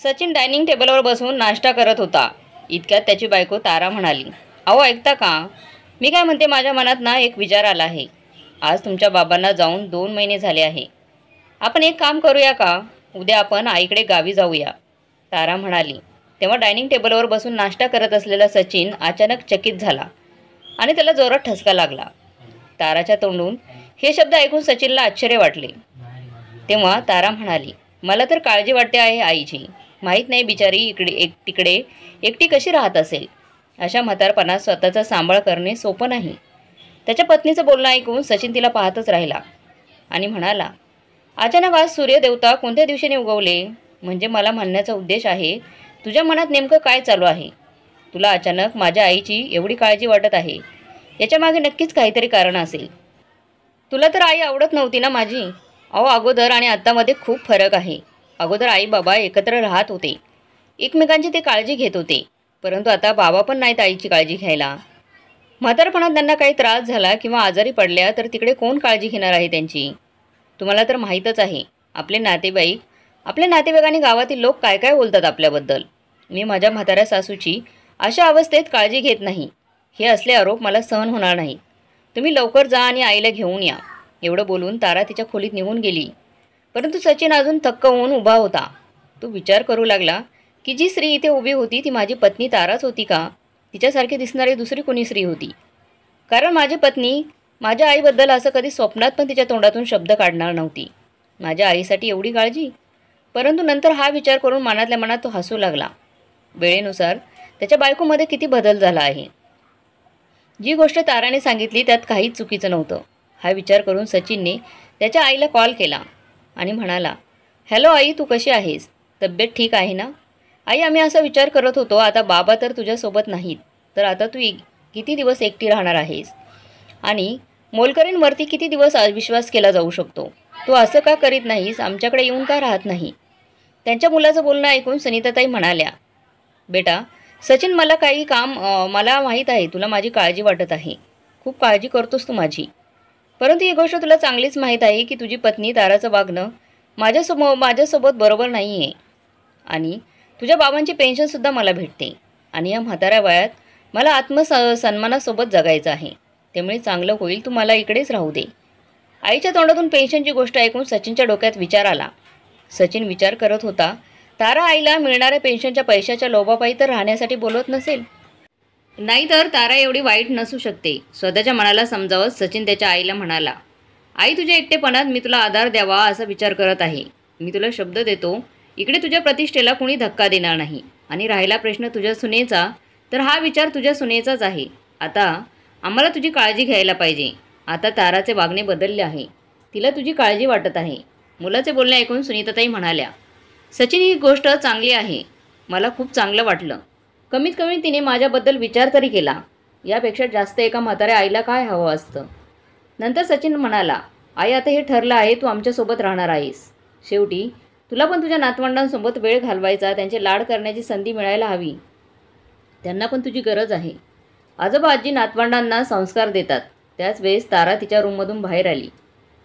Sachin dining टेबलवर बसून नाश्ता करत होता. इतक्यात त्याची बायको तारा म्हणाली, अहो ऐकता का, मी काय म्हणते, माझ्या मनात ना एक विचार आला आहे. आज तुमच्या बाबांना जाऊन 2 महिने झाले आहे. आपण एक काम करूया का, उद्या आपण आईकडे गावी जाऊया. तारा म्हणाली. तेव्हा डायनिंग टेबलवर बसून नाश्ता करत असलेला सचिन अचानक चकित झाला आणि त्याला जोरात ठसका लागला. ताराच्या तोंडून हे शब्द ऐकून सचिनला आश्चर्य वाटले. तेव्हा तारा म्हणाली, मला तर काळजी वाटते आहे आईची. माहीत नाही बिचारी तिकडे एकटी कशी राहत असेल. अशा म्हातारपणात स्वतःचा सांभाळ करणे सोपं नाही. त्याच्या पत्नीचं बोलणं ऐकून सचिन तिला पाहतच राहिला आणि म्हणाला, अचानक आज सूर्यदेवता कोणत्या दिवशीने उगवले. म्हणजे मला म्हणण्याचा उद्देश आहे, तुझ्या मनात नेमकं काय चालू आहे. तुला अचानक माझ्या आईची एवढी काळजी वाटत आहे, याच्यामागे नक्कीच काहीतरी कारण असेल. तुला तर आई आवडत नव्हती ना माझी. अहो अगोदर आणि आत्तामध्ये खूप फरक आहे. अगोदर आई बाबा एकत्र राहत होते, एकमेकांची ते काळजी घेत होते. परंतु आता बाबा पण नाहीत आईची काळजी घ्यायला. म्हातारपणात त्यांना काही त्रास झाला किंवा आजारी पडल्या तर तिकडे कोण काळजी घेणार आहे त्यांची. तुम्हाला तर माहीतच आहे, आपल्या नातेवाईकांनी गावातील लोक काय काय बोलतात आपल्याबद्दल. मी माझ्या म्हाताऱ्या सासूची अशा अवस्थेत काळजी घेत नाही, हे असले आरोप मला सहन होणार नाहीत. तुम्ही लवकर जा आणि आईला घेऊन या. एवढं बोलून तारा तिच्या खोलीत निघून गेली. परंतु सचिन अजून थक्क होऊन उभा होता. तो विचार करू लागला की जी स्त्री इथे उभी होती ती माझी पत्नी ताराच होती का. तिच्यासारखी दिसणारी दुसरी कोणी स्त्री होती. कारण माझी पत्नी माझ्या आईबद्दल असं कधी स्वप्नात पण तिच्या तोंडातून शब्द काढणार नव्हती. माझ्या आईसाठी एवढी काळजी. परंतु नंतर हा विचार करून मनातल्या मनात तो हसू लागला. वेळेनुसार त्याच्या बायकोमध्ये किती बदल झाला आहे. जी गोष्ट ताराने सांगितली त्यात काहीच चुकीचं नव्हतं. हा विचार करून सचिनने त्याच्या आईला कॉल केला आणि म्हणाला, हॅलो आई, तू कशी आहेस, तब्येत ठीक आहे ना. आई, आम्ही असा विचार करत होतो, आता बाबा तर तुझ्यासोबत नाहीत, तर आता तू किती दिवस एकटी राहणार आहेस आणि मोलकरीणवरती किती दिवस विश्वास केला जाऊ शकतो. तू असं का करीत नाहीस, आमच्याकडे येऊन का राहत नाही. त्यांच्या मुलाचं बोलणं ऐकून सुनीताताई म्हणाल्या, बेटा सचिन, मला माहीत आहे तुला माझी काळजी वाटत आहे. खूप काळजी करतोस तू माझी. परंतु ही गोष्ट तुला चांगलीच माहीत आहे की तुझी पत्नी ताराचं वागणं माझ्यासोबत बरोबर नाही आहे. आणि तुझ्या बाबांची पेन्शनसुद्धा मला भेटते आणि या म्हाताऱ्या वयात मला सन्मानासोबत जगायचं आहे. त्यामुळे चांगलं होईल तू मला इकडेच राहू दे. आईच्या तोंडातून पेन्शनची गोष्ट ऐकून सचिनच्या डोक्यात विचार आला. सचिन विचार करत होता, तारा आईला मिळणाऱ्या पेन्शनच्या पैशाच्या लोभापायी तर राहण्यासाठी बोलवत नसेल. नाहीतर तारा एवढी वाईट नसू शकते. स्वतःच्या मनाला समजावत सचिन त्याच्या आईला म्हणाला, आई, तुझ्या एकटेपणात मी तुला आधार द्यावा असा विचार करत आहे. मी तुला शब्द देतो, इकडे तुझ्या प्रतिष्ठेला कुणी धक्का देणार नाही. आणि राहिला प्रश्न तुझ्या सुनेचा, तर हा विचार तुझ्या सुनेचाच आहे. आता आम्हाला तुझी काळजी घ्यायला पाहिजे. आता ताराचे वागणे बदलले आहे, तिला तुझी काळजी वाटत आहे. मुलाचे बोलणे ऐकून सुनीताताई म्हणाल्या, सचिन, ही गोष्ट चांगली आहे. मला खूप चांगलं वाटलं. कमीत कमी तिने माझ्याबद्दल विचार तरी केला. यापेक्षा जास्त एका म्हाताऱ्या आईला काय हवं असतं. नंतर सचिन म्हणाला, आई, आता हे ठरलं आहे, तू आमच्यासोबत राहणार आहेस. शेवटी तुला पण तुझ्या नातवंडांसोबत वेळ घालवायचा, त्यांचे लाड करण्याची संधी मिळायला हवी. त्यांना पण तुझी गरज आहे. आजोबा आजी नातवंडांना संस्कार देतात. त्याच वेळेस तारा तिच्या रूममधून बाहेर आली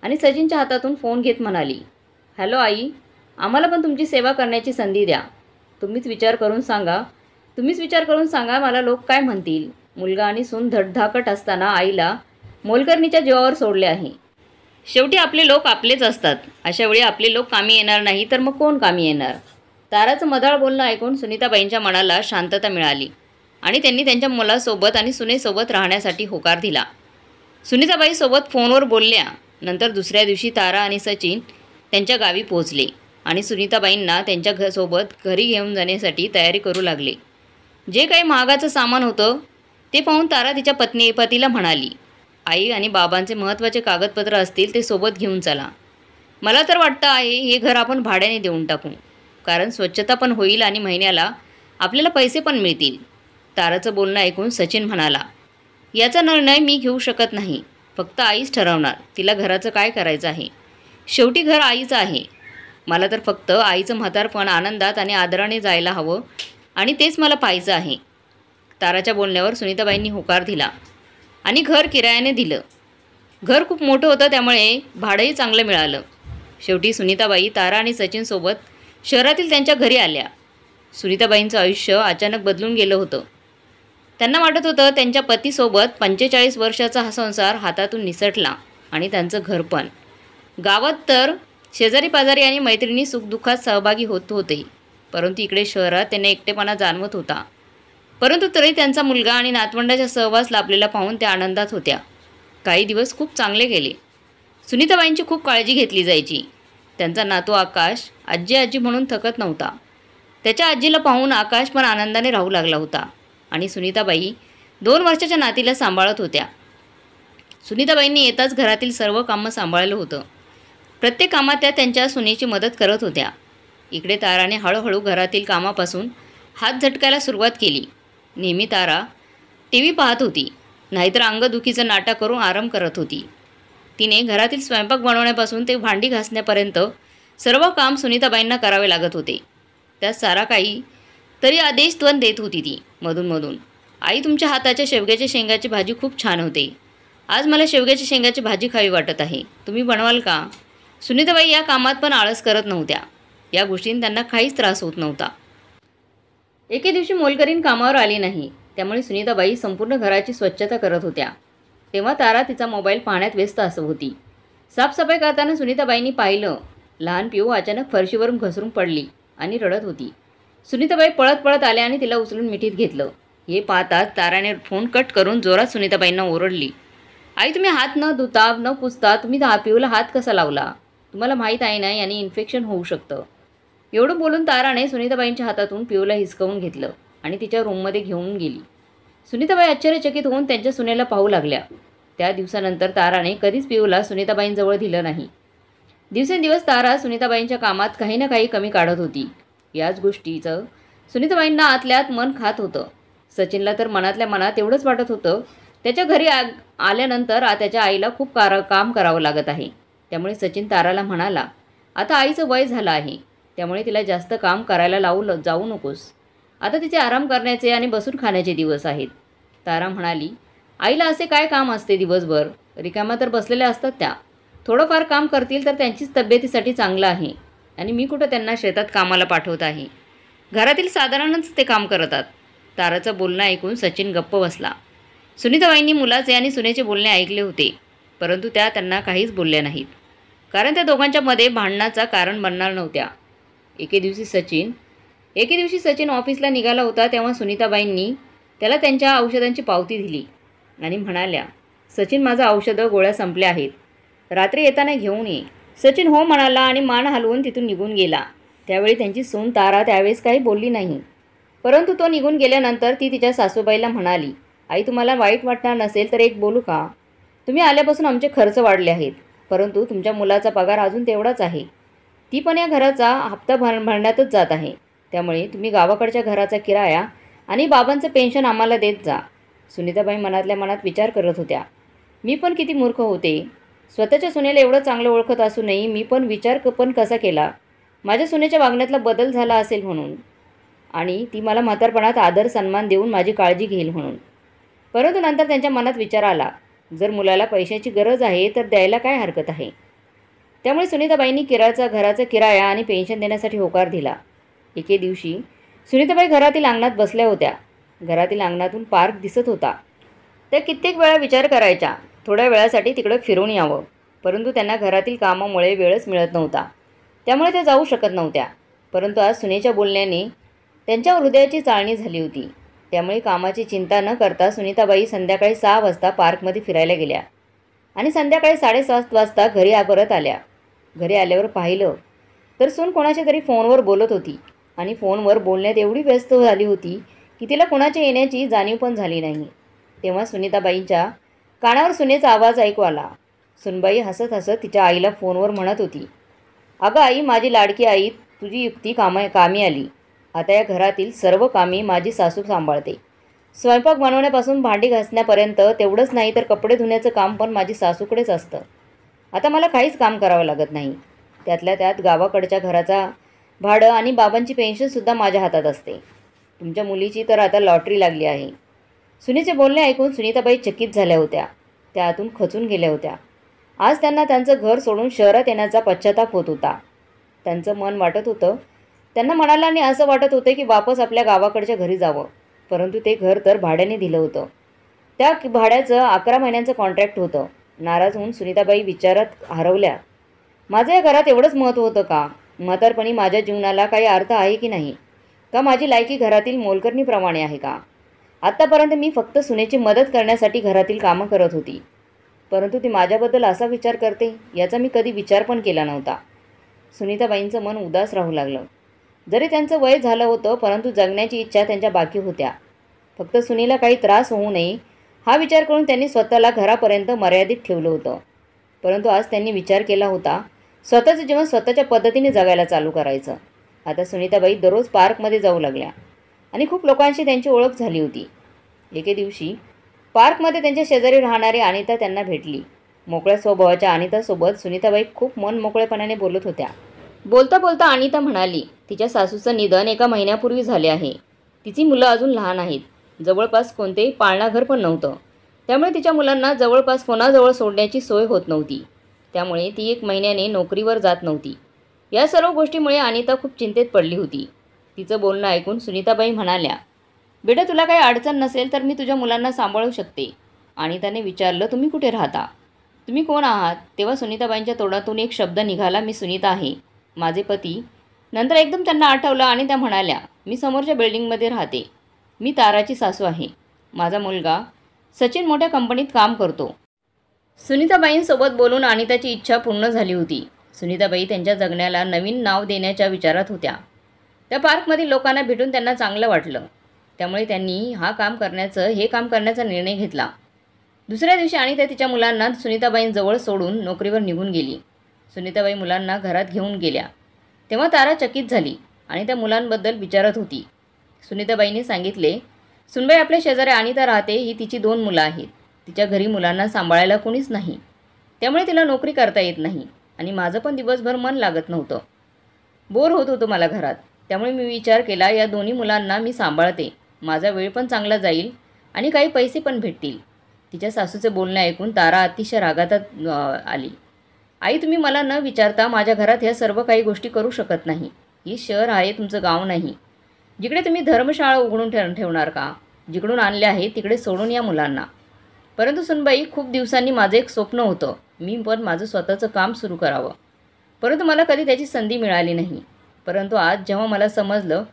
आणि सचिनच्या हातातून फोन घेत म्हणाली, हॅलो आई, आम्हाला पण तुमची सेवा करण्याची संधी द्या. तुम्हीच विचार करून सांगा मला लोक काय म्हणतील. मुलगा आणि सून धडधाकट असताना आईला मोलकरणीच्या जीवावर सोडले आहे. शेवटी आपले लोक आपलेच असतात. अशा वेळी आपले लोक कामी येणार नाही तर मग कोण कामी येणार. ताराचं मधाळ बोलणं ऐकून सुनीताबाईंच्या मनाला शांतता मिळाली आणि त्यांनी त्यांच्या मुलासोबत आणि सुनेसोबत राहण्यासाठी होकार दिला. सुनीताबाईसोबत फोनवर बोलल्या. नंतर दुसऱ्या दिवशी तारा आणि सचिन त्यांच्या गावी पोहोचले आणि सुनीताबाईंना त्यांच्या सोबत घरी घेऊन जाण्यासाठी तयारी करू लागले. जे काही महागाचं सामान होतं ते पाहून तारा तिच्या पतीला म्हणाली, आई आणि बाबांचे महत्त्वाचे कागदपत्र असतील ते सोबत घेऊन चला. मला तर वाटतं आहे हे घर आपण भाड्याने देऊन टाकू, कारण स्वच्छता पण होईल आणि महिन्याला आपल्याला पैसे पण मिळतील. ताराचं बोलणं ऐकून सचिन म्हणाला, याचा निर्णय मी घेऊ शकत नाही. फक्त आईच ठरवणार तिला घराचं काय करायचं आहे. शेवटी घर आईचं आहे. मला तर फक्त आईचं म्हातारपण आनंदात आणि आदराने जायला हवं आणि तेच मला पाहायचं आहे. ताराच्या बोलण्यावर सुनीताबाईंनी होकार दिला आणि घर किरायाने दिलं. घर खूप मोठं होतं, त्यामुळे भाडंही चांगलं मिळालं. शेवटी सुनीताबाई तारा आणि सचिनसोबत शहरातील त्यांच्या घरी आल्या सुनीताबाईंचं आयुष्य अचानक बदलून गेलं होतं. त्यांना वाटत होतं त्यांच्या पतीसोबत 45 वर्षाचा हा संसार हातातून निसटला आणि त्यांचं घर पण. गावात तर शेजारी पाजारी आणि मैत्रिणी सुखदुःखात सहभागी होत होते, परंतु इकडे शहरात त्यांना एकटेपणा जाणवत होता. परंतु तरी त्यांचा मुलगा आणि नातवंडाचा सहवास लाभलेला पाहून त्या आनंदात होत्या. काही दिवस खूप चांगले गेले. सुनीताबाईंची खूप काळजी घेतली जायची. त्यांचा नातू आकाश आजी आजी म्हणून थकत नव्हता. त्याच्या आजीला पाहून आकाश पण आनंदाने राहू लागला होता आणि सुनीताबाई 2 वर्षाच्या नातीला सांभाळत होत्या. सुनीताबाईंनी येताच घरातील सर्व कामं सांभाळलं होतं. प्रत्येक कामात त्या त्यांच्या सुनेची मदत करत होत्या. इकडे ताराने हळूहळू घरातील कामापासून हात झटकायला सुरुवात केली. नेहमी तारा TV पाहत होती, नाहीतर अंगदुखीचं नाटक करून आराम करत होती. तिने घरातील स्वयंपाक बनवण्यापासून ते भांडी घासण्यापर्यंत सर्व काम सुनीताबाईंना करावे लागत होते. त्यात सारा काही तरी आदेश त्वन देत होती ती मधून. आई, तुमच्या हाताच्या शेवग्याच्या शेंगाची भाजी खूप छान होते. आज मला शेवग्याच्या शेंगाची भाजी खावी वाटत आहे. तुम्ही बनवाल का? सुनीताबाई या कामात पण आळस करत नव्हत्या. या गोष्टींनी त्यांना काहीच त्रास होत नव्हता. एके दिवशी मोलकरीण कामावर आली नाही, त्यामुळे सुनीताबाई संपूर्ण घराची स्वच्छता करत होत्या. तेव्हा तारा तिचा मोबाईल पाहण्यात व्यस्त असत होती. साफसफाई करताना सुनीताबाईंनी पाहिलं, लहान पिऊ अचानक फरशीवरून घसरून पडली आणि रडत होती. सुनीताबाई पळत पळत आल्या आणि तिला उचलून मिठीत घेतलं. हे पाहताच ताराने फोन कट करून जोरात सुनीताबाईंना ओरडली, आई, तुम्ही हात न धुता न पुसता तुम्ही पिऊला हात कसा लावला? तुम्हाला माहीत आहे ना, याने इन्फेक्शन होऊ शकतं. एवढं बोलून ताराने सुनीताबाईंच्या हातातून पिऊला हिसकावून घेतलं आणि तिच्या रूममध्ये घेऊन गेली. सुनीताबाई आश्चर्यचकित होऊन त्यांच्या सुनेला पाहू लागल्या. त्या दिवसानंतर ताराने कधीच पिऊला सुनीताबाईंजवळ दिलं नाही. दिवसेंदिवस तारा सुनीताबाईंच्या कामात काही ना काही कमी काढत होती. याच गोष्टीचं सुनीताबाईंना आतल्यात मन खात होतं. सचिनला तर मनातल्या मनात एवढंच वाटत होतं, त्याच्या घरी आल्यानंतर त्याच्या आईला खूप काम करावं लागत आहे. त्यामुळे सचिन ताराला म्हणाला, आता आईचं वय झालं आहे, त्यामुळे तिला जास्त काम करायला जाऊ नकोस. आता तिचे आराम करण्याचे आणि बसून खाण्याचे दिवस आहेत. तारा म्हणाली, आईला असे काय काम असते दिवसभर? रिकामा तर बसलेल्या असतात त्या. थोडंफार काम करतील तर त्यांचीच तब्येतीसाठी चांगलं आहे आणि मी कुठं त्यांना शेतात कामाला पाठवत आहे. घरातील साधारणच ते काम करतात. ताराचं बोलणं ऐकून सचिन गप्प बसला. सुनीताबाईंनी मुलाचे आणि सुनेचे बोलणे ऐकले होते, परंतु त्या त्यांना काहीच बोलल्या नाहीत, कारण त्या दोघांच्या मध्ये भांडणाचा कारण बनणार नव्हत्या. एके दिवशी सचिन ऑफिसला निघाला होता. तेव्हा सुनीताबाईंनी त्याला त्यांच्या औषधांची पावती दिली आणि म्हणाल्या, सचिन, माझं औषधं गोळ्या संपल्या आहेत, रात्री येताना घेऊन ये. सचिन हो म्हणाला आणि मान हलवून तिथून निघून गेला. त्यावेळी त्यांची सून तारा त्यावेळेस काही बोलली नाही, परंतु तो निघून गेल्यानंतर ती तिच्या सासूबाईला म्हणाली, आई, तुम्हाला वाईट वाटणार नसेल तर एक बोलू का? तुम्ही आल्यापासून आमचे खर्च वाढले आहेत, परंतु तुमच्या मुलाचा पगार अजून तेवढाच आहे. ती पण या घराचा हप्ता भरण्यातच जात आहे. त्यामुळे तुम्ही गावाकडच्या घराचा किराया आणि बाबांचं पेन्शन आम्हाला देत जा. सुनीताबाई मनातल्या मनात विचार करत होत्या, मी पण किती मूर्ख होते. स्वतःच्या सुनेला एवढं चांगलं ओळखत असूनही मी पण विचार कसा केला माझ्या सुनेच्या वागण्यातला बदल झाला असेल म्हणून, आणि ती मला म्हातारपणात आदर सन्मान देऊन माझी काळजी घेईल म्हणून. परंतु नंतर त्यांच्या मनात विचार आला, जर मुलाला पैशाची गरज आहे तर द्यायला काय हरकत आहे. त्यामुळे सुनीताबाईंनी घराचा किराया आणि पेन्शन देण्यासाठी होकार दिला. एके दिवशी सुनीताबाई घरातील अंगणात बसल्या होत्या. घरातील अंगणातून पार्क दिसत होता. त्या कित्येक वेळा विचार करायच्या, थोड्या वेळासाठी तिकडे फिरून यावं, परंतु त्यांना घरातील कामामुळे वेळच मिळत नव्हता. त्यामुळे त्या जाऊ शकत नव्हत्या. परंतु आज सुनेच्या बोलण्याने त्यांच्या हृदयाची चाळणी झाली होती. त्यामुळे कामाची चिंता न करता सुनीताबाई संध्याकाळी 6 वाजता पार्कमध्ये फिरायला गेल्या आणि संध्याकाळी 7:30 वाजता घरी परत आल्या. घरी आल्यावर पाहिलं तर सून कोणाच्या तरी फोनवर बोलत होती आणि फोनवर बोलण्यात एवढी व्यस्त झाली होती की तिला कोणाच्या येण्याची जाणीव पण झाली नाही. तेव्हा सुनीताबाईंच्या कानावर सुनेचा आवाज ऐकू आला. सुनबाई हसत हसत तिच्या आईला फोनवर म्हणत होती, अगं आई, माझी लाडकी आई, तुझी युक्ती कामी आली. आता या घरातील सर्व कामी माझी सासू सांभाळते. स्वयंपाक बनवण्यापासून भांडी घासण्यापर्यंत, तेवढंच नाही तर कपडे धुण्याचं काम पण माझी सासूकडेच असतं. आता मला काहीच काम करावं लागत नाही. त्यातल्या त्यात गावाकडच्या घराचा भाडं आणि बाबांची पेन्शनसुद्धा माझ्या हातात असते. तुमच्या मुलीची तर आता लॉटरी लागली आहे. सुनेचे बोलणे ऐकून सुनीताबाई चकित झाल्या होत्या. त्या आतून खचून गेल्या होत्या. आज त्यांना त्यांचं घर सोडून शहरात येण्याचा पश्चाताप होत होता. त्यांचं मन वाटत होतं त्यांना मनाला असं वाटत होते की वापस आपल्या गावाकडच्या घरी जावं, परंतु ते घर तर भाड्याने दिलं होतं. त्या भाड्याचं 11 महिन्यांचं कॉन्ट्रॅक्ट होतं. नाराज होऊन सुनीताबाई विचारात हरवल्या. माझं या घरात एवढंच महत्त्व होतं का? म्हातारपणी माझ्या जीवनाला काही अर्थ आहे की नाही? का माझी लायकी घरातील मोलकरणीप्रमाणे आहे का? आत्तापर्यंत मी फक्त सुनेची मदत करण्यासाठी घरातील कामं करत होती, परंतु ती माझ्याबद्दल असा विचार करते याचा मी कधी विचार पण केला नव्हता. सुनीताबाईंचं मन उदास राहू लागलं. जरी त्यांचं वय झालं होतं, परंतु जगण्याची इच्छा त्यांच्या बाकी होत्या. फक्त सुनीला काही त्रास होऊ नये हा विचार करून त्यांनी स्वतःला घरापर्यंत मर्यादित ठेवलं होतं. परंतु आज त्यांनी विचार केला होता स्वतःचं जीवन स्वतःच्या पद्धतीने जगायला चालू करायचं. आता सुनीताबाई दररोज पार्कमध्ये जाऊ लागल्या आणि खूप लोकांशी त्यांची ओळख झाली होती. एके दिवशी पार्कमध्ये त्यांच्या शेजारी राहणारी अनिता त्यांना भेटली. मोकळ्या स्वभावाच्या अनितासोबत सुनीताबाई खूप मन मोकळेपणाने बोलत होत्या. बोलता बोलता अनिता म्हणाली, तिच्या सासूचं निधन 1 महिन्यापूर्वी झाले आहे. तिची मुलं अजून लहान आहेत. जवळपास कोणतेही पाळणाघर पण नव्हतं. त्यामुळे तिच्या मुलांना जवळपास कोणाजवळ सोडण्याची सोय होत नव्हती. त्यामुळे ती 1 महिन्याने नोकरीवर जात नव्हती. या सर्व गोष्टीमुळे अनिता खूप चिंतेत पडली होती. तिचं बोलणं ऐकून सुनीताबाई म्हणाल्या, बेटा तुला काही अडचण नसेल तर मी तुझ्या मुलांना सांभाळू शकते. अनिताने विचारलं, तुम्ही कुठे राहता? तुम्ही कोण आहात? तेव्हा सुनीताबाईंच्या तोंडातून एक शब्द निघाला, मी सुनीता आहे, माझे पती. नंतर एकदम त्यांना आठवलं आणि त्या म्हणाल्या, मी समोरच्या बिल्डिंगमध्ये राहते. मी ताराची सासू आहे. माझा मुलगा सचिन मोठ्या कंपनीत काम करतो. सुनीताबाईंसोबत बोलून अनिताची इच्छा पूर्ण झाली होती. सुनीताबाई त्यांच्या जगण्याला नवीन नाव देण्याच्या विचारात होत्या. त्या पार्कमधील लोकांना भेटून त्यांना चांगलं वाटलं. त्यामुळे त्यांनी हे काम करण्याचा निर्णय घेतला. दुसऱ्या दिवशी अनिता तिच्या मुलांना सुनीताबाईंजवळ सोडून नोकरीवर निघून गेली. सुनीताबाई मुलांना घरात घेऊन गेल्या. तेव्हा तारा चकित झाली आणि त्या मुलांबद्दल विचारत होती. सुनीताबाईंनी सांगितले, सुनबाई आपल्या शेजारी अनिता राहते. ही तिची 2 मुलं आहेत. तिच्या घरी मुलांना सांभाळायला कोणीच नाही. त्यामुळे तिला नोकरी करता येत नाही आणि माझं पण दिवसभर मन लागत नव्हतं. बोर होत होतं मला घरात. त्यामुळे मी विचार केला, या 2 मुलांना मी सांभाळते. माझा वेळ पण चांगला जाईल आणि काही पैसे पण भेटतील. तिच्या सासूचे बोलणे ऐकून तारा अतिशय रागात आली. आई, तुम्ही मला न विचारता माझ्या घरात ह्या सर्व काही गोष्टी करू शकत नाही. ही शहर आहे, तुमचं गाव नाही. जिकडे तुम्ही धर्मशाळा उघडून ठेवणार का? जिकडून आणले आहे तिकडे सोडून या मुलांना. परंतु सुनबाई, खूप दिवसांनी माझं एक स्वप्न होतं. मी पण माझं स्वतःचं काम सुरू करावं, परंतु मला कधी त्याची संधी मिळाली नाही. परंतु आज जेव्हा मला समजलं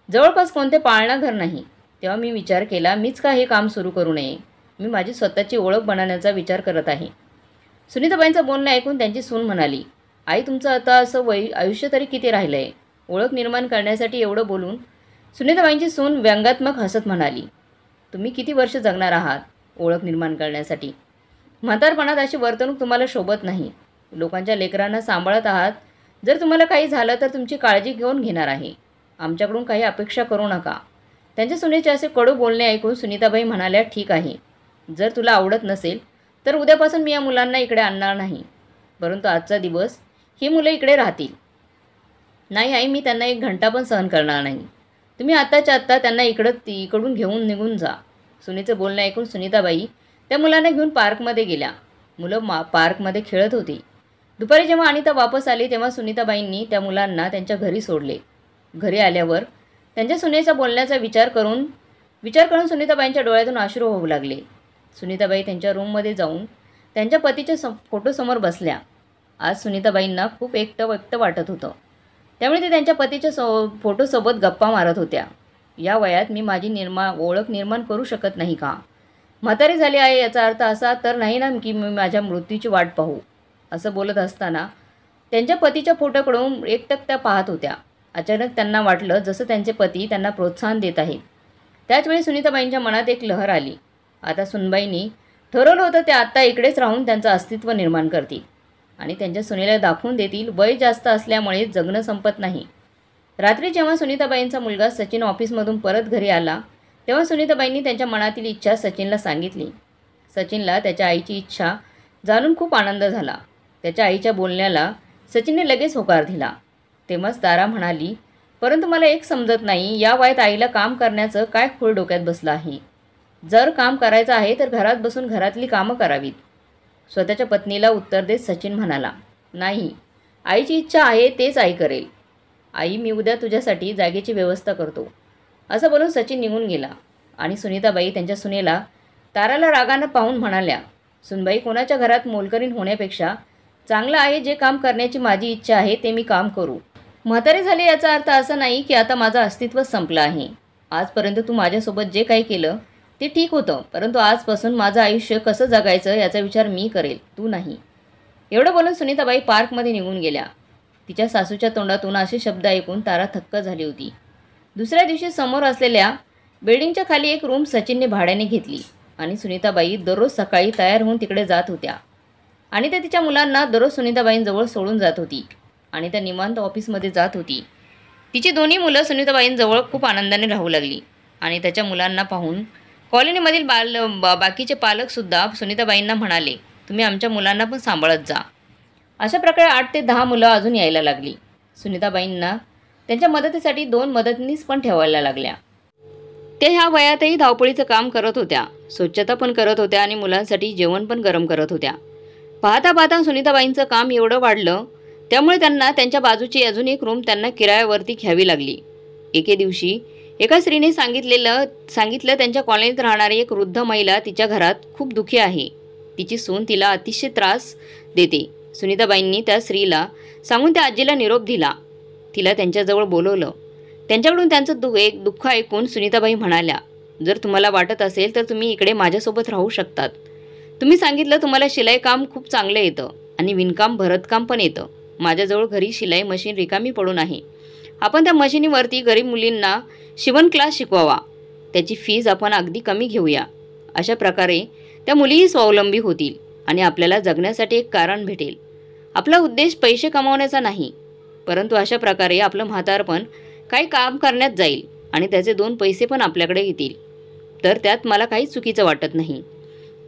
जवळपास कोणते पाळणाघर नाही, तेव्हा मी विचार केला, मीच का हे काम सुरू करू नये? मी माझी स्वतःची ओळख बनवण्याचा विचार करत आहे. सुनीताबाईंचं बोलणं ऐकून त्यांची सून म्हणाली, आई, तुमचं आता असं आयुष्य तरी किती राहिलं आहे? ओळख निर्माण करण्यासाठी एवढं बोलून सुनीताबाईंची सून व्यंगात्मक हसत म्हणाली, तुम्ही किती वर्ष जगणार आहात ओळख निर्माण करण्यासाठी? म्हातारपणात अशी वर्तणूक तुम्हाला शोभत नाही. लोकांच्या लेकरांना सांभाळत आहात. जर तुम्हाला काही झालं तर तुमची काळजी घेऊन घेणार आहे. आमच्याकडून काही अपेक्षा करू नका. त्यांच्या सुनेचे असे कडू बोलणे ऐकून सुनीताबाई म्हणाल्या, ठीक आहे, जर तुला आवडत नसेल तर उद्यापासून मी या मुलांना इकडे आणणार नाही. परंतु आजचा दिवस ही मुलं इकडे राहतील. नाही आई, मी त्यांना 1 घंटा पण सहन करणार नाही. तुम्ही आत्ताच्या आत्ता त्यांना इकडून घेऊन निघून जा. सुनेचं बोलणं ऐकून सुनीताबाई त्या मुलांना घेऊन पार्कमध्ये गेल्या. मुलं पार्कमध्ये खेळत होती. दुपारी जेव्हा अनिता वापस आली तेव्हा सुनीताबाईंनी त्या मुलांना त्यांच्या घरी सोडले. घरी आल्यावर त्यांच्या सुनेचा बोलण्याचा विचार करून सुनीताबाईंच्या डोळ्यातून अश्रू होऊ लागले. सुनीताबाई त्यांच्या रूममध्ये जाऊन त्यांच्या पतीच्या फोटोसमोर बसल्या. आज सुनीताबाईंना खूप एकटं वाटत होतं. त्यामुळे ते त्यांच्या पतीच्या फोटोसोबत गप्पा मारत होत्या. या वयात मी माझी ओळख निर्माण करू शकत नाही का? म्हातारी झाली आहे याचा अर्थ असा तर नाही ना की मी माझ्या मृत्यूची वाट पाहू. असं बोलत असताना त्यांच्या पतीच्या फोटोकडून एकटक त्या पाहत होत्या. अचानक त्यांना वाटलं जसं त्यांचे पती त्यांना प्रोत्साहन देत आहेत. त्याचवेळी सुनीताबाईंच्या मनात एक लहर आली. आता सुनबाईंनी ठरवलं होतं ते आत्ता इकडेच राहून त्यांचं अस्तित्व निर्माण करतील आणि त्यांच्या सुनेला दाखवून देतील वय जास्त असल्यामुळे जगणं संपत नाही. रात्री जेव्हा सुनीताबाईंचा मुलगा सचिन ऑफिसमधून परत घरी आला तेव्हा सुनीताबाईंनी त्यांच्या मनातील इच्छा सचिनला सांगितली. सचिनला त्याच्या आईची इच्छा जाणून खूप आनंद झाला. त्याच्या आईच्या बोलण्याला सचिनने लगेच होकार दिला. तेव्हाच तारा म्हणाली, परंतु मला एक समजत नाही, या वयात आईला काम करण्याचं काय खूळ डोक्यात बसलं आहे? जर काम करायचं आहे तर घरात बसून घरातली कामं करावीत. स्वतःच्या पत्नीला उत्तर देत सचिन म्हणाला, नाही, आईची इच्छा आहे तेच आई करेल. आई, मी उद्या तुझ्यासाठी जागेची व्यवस्था करतो, असं बोलून सचिन निघून गेला. आणि सुनीताबाई त्यांच्या सुनेला ताराला रागानं पाहून म्हणाल्या, सुनबाई, कोणाच्या घरात मोलकरीण होण्यापेक्षा चांगलं आहे जे काम करण्याची माझी इच्छा आहे ते मी काम करू. म्हातारे झाले याचा अर्थ असा नाही की आता माझं अस्तित्वच संपलं आहे. आजपर्यंत तू माझ्यासोबत जे काही केलं ते ठीक होतं, परंतु आजपासून माझं आयुष्य कसं जगायचं याचा विचार मी करेल, तू नाही. एवढं बोलून सुनीताबाई पार्कमध्ये निघून गेल्या. तिच्या सासूच्या तोंडातून असे शब्द ऐकून तारा थक्क झाली होती. दुसऱ्या दिवशी समोर असलेल्या बिल्डिंगच्या खाली एक रूम सचिनने भाड्याने घेतली आणि सुनीताबाई दररोज सकाळी तयार होऊन तिकडे जात होत्या. आणि त्या तिच्या मुलांना दररोज सुनीताबाईंजवळ सोडून जात होती आणि त्या निवांत ऑफिसमध्ये जात होती. तिची दोन्ही मुलं सुनीताबाईंजवळ खूप आनंदाने राहू लागली आणि त्याच्या मुलांना पाहून कॉलनीमधील बाकीचे पालकसुद्धा सुनीताबाईंना म्हणाले, तुम्ही आमच्या मुलांना पण सांभाळत जा. अशा प्रकारे 8 ते 10 मुलं अजून यायला लागली. सुनीताबाईंना त्यांच्या मदतीसाठी 2 मदतनीस पण ठेवायला लागल्या. त्या ह्या वयातही धावपळीचं काम करत होत्या, स्वच्छता पण करत होत्या आणि मुलांसाठी जेवण पण गरम करत होत्या. पाहता पाहता सुनीताबाईंचं काम एवढं वाढलं, त्यामुळे त्यांना त्यांच्या बाजूची अजून एक रूम त्यांना किरायावरती घ्यावी लागली. एके दिवशी एका स्त्रीने सांगितलं त्यांच्या कॉलनीत राहणारी एक वृद्ध महिला तिच्या घरात खूप दुःखी आहे. तिची सून तिला अतिशय त्रास देते. सुनीताबाईंनी त्या स्त्रीला सांगून त्या आजीला निरोप दिला. तिला त्यांच्याजवळ बोलवलं. त्यांच्याकडून त्यांचं दुःख ऐकून सुनीताबाई म्हणाल्या, जर तुम्हाला वाटत असेल तर तुम्ही इकडे माझ्यासोबत राहू शकतात. तुम्ही सांगितलं तुम्हाला शिलाई काम खूप चांगलं येतं आणि विणकाम भरतकाम पण येतं. माझ्याजवळ घरी शिलाई मशीन रिकामी पडून आहे. आपण त्या मशिनीवरती गरीब मुलींना शिवण क्लास शिकवावा. त्याची फीज आपण अगदी कमी घेऊया. अशा प्रकारे त्या मुलीही स्वावलंबी होतील आणि आपल्याला जगण्यासाठी एक कारण भेटेल. आपला उद्देश पैसे कमावण्याचा नाही, परंतु अशा प्रकारे आपलं म्हातारपण काही काम करण्यात जाईल आणि त्याचे 2 पैसे पण आपल्याकडे येतील. तर त्यात मला काहीच चुकीचं वाटत नाही.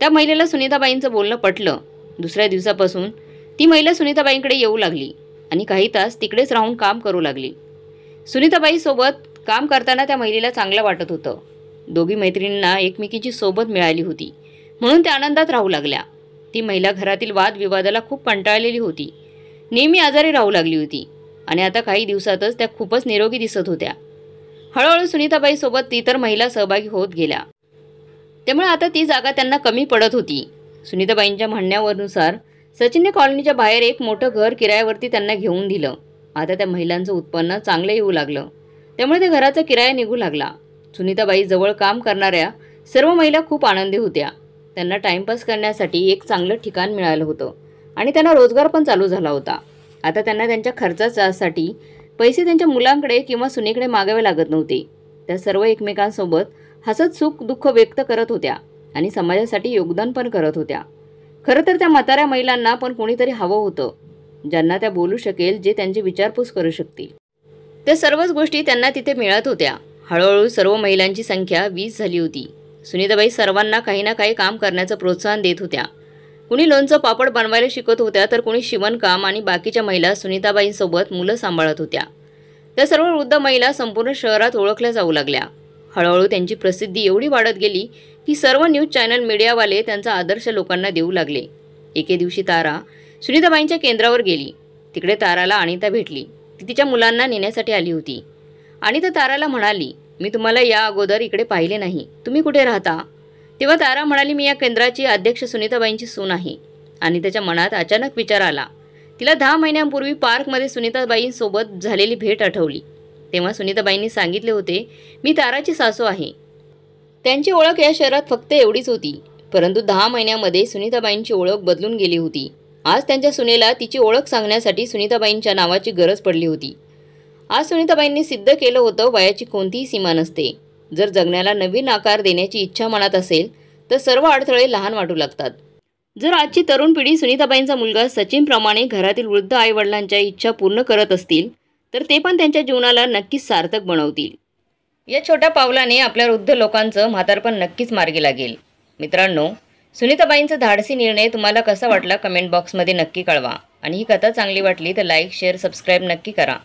त्या महिलेला सुनीताबाईंचं बोलणं पटलं. दुसऱ्या दिवसापासून ती महिला सुनीताबाईंकडे येऊ लागली आणि काही तास तिकडेच राहून काम करू लागली. सुनीताबाईसोबत काम करताना त्या महिलेला चांगलं वाटत होतं. दोघी मैत्रिणींना एकमेकींची सोबत मिळाली होती म्हणून त्या आनंदात राहू लागल्या. ती महिला घरातील वादविवादाला खूप कंटाळलेली होती. नेहमी आजारी राहू लागली होती आणि आता काही दिवसातच त्या खूपच निरोगी दिसत होत्या. हळूहळू सुनीताबाईसोबत इतर महिला सहभागी होत गेल्या, त्यामुळे आता ती जागा त्यांना कमी पडत होती. सुनीताबाईंच्या म्हणण्यानुसार सचिनने कॉलनीच्या बाहेर एक मोठं घर किरायावरती त्यांना घेऊन दिलं. आता त्या महिलांचं उत्पन्न चांगलं येऊ लागलं, त्यामुळे त्या घराचा किराया निघू लागला. सुनीताबाई जवळ काम करणाऱ्या सर्व महिला खूप आनंदी होत्या. त्यांना टाइमपास करण्यासाठी एक चांगलं ठिकाण मिळालं होतं आणि त्यांना रोजगार पण चालू झाला होता. आता त्यांना त्यांच्या खर्चासाठी पैसे त्यांच्या मुलांकडे किंवा सुनेकडे मागावे लागत नव्हते. त्या सर्व एकमेकांसोबत हसत सुख दुःख व्यक्त करत होत्या आणि समाजासाठी योगदान पण करत होत्या. खरं तर त्या म्हाताऱ्या महिलांना पण कोणीतरी हवं होतं, ज्यांना त्या बोलू शकेल, जे त्यांची विचारपूस करू शकतील. त्या सर्वच गोष्टी त्यांना तिथे मिळत होत्या. हळूहळू सर्व महिलांची संख्या 20 झाली होती. सुनीताबाई सर्वांना काही ना काही काम करण्याचं प्रोत्साहन देत होत्या. कुणी लोणचं पापड बनवायला शिकत होत्या तर कुणी शिवणकाम आणि बाकीच्या महिला सुनीताबाईंसोबत मुलं सांभाळत होत्या. त्या सर्व वृद्ध महिला संपूर्ण शहरात ओळखल्या जाऊ लागल्या. हळूहळू त्यांची प्रसिद्धी एवढी वाढत गेली की सर्व न्यूज चॅनल मीडियावाले त्यांचा आदर्श लोकांना देऊ लागले. एके दिवशी तारा सुनीताबाईंच्या केंद्रावर गेली. तिकडे ताराला अनिता भेटली. ती तिच्या मुलांना नेण्यासाठी आली होती. अनिता ताराला म्हणाली, मी तुम्हाला या अगोदर इकडे पाहिले नाही, तुम्ही कुठे राहता? तेव्हा तारा म्हणाली, मी या केंद्राची अध्यक्ष सुनीताबाईंची सून आहे. आणि त्याच्या मनात अचानक विचार आला. तिला 10 महिन्यांपूर्वी पार्कमध्ये सुनीताबाईंसोबत झालेली भेट आठवली. तेव्हा सुनीताबाईंनी सांगितले होते, मी ताराची सासू आहे. त्यांची ओळख या शहरात फक्त एवढीच होती, परंतु 10 महिन्यामध्ये सुनीताबाईंची ओळख बदलून गेली होती. आज त्यांच्या सुनेला तिची ओळख सांगण्यासाठी सुनीताबाईंच्या नावाची गरज पडली होती. आज सुनीताबाईंनी सिद्ध केलं होतं, वयाची कोणतीही सीमा नसते. जर जगण्याला नवीन आकार देण्याची इच्छा मनात असेल तर सर्व अडथळे लहान वाटू लागतात. जर आजची तरुण पिढी सुनीताबाईंचा मुलगा सचिनप्रमाणे घरातील वृद्ध आईवडिलांच्या इच्छा पूर्ण करत असतील तर ते पण त्यांच्या जीवनाला नक्कीच सार्थक बनवतील. या छोट्या पावलाने आपल्या वृद्ध लोकांचं म्हातारपण नक्कीच मार्गी लागेल. मित्रांनो, सुनीताबाईंचा धाडसी निर्णय तुम्हाला कसा वाटला कमेंट बॉक्समध्ये नक्की कळवा. आणि ही कथा चांगली वाटली तर लाईक शेअर सबस्क्राईब नक्की करा.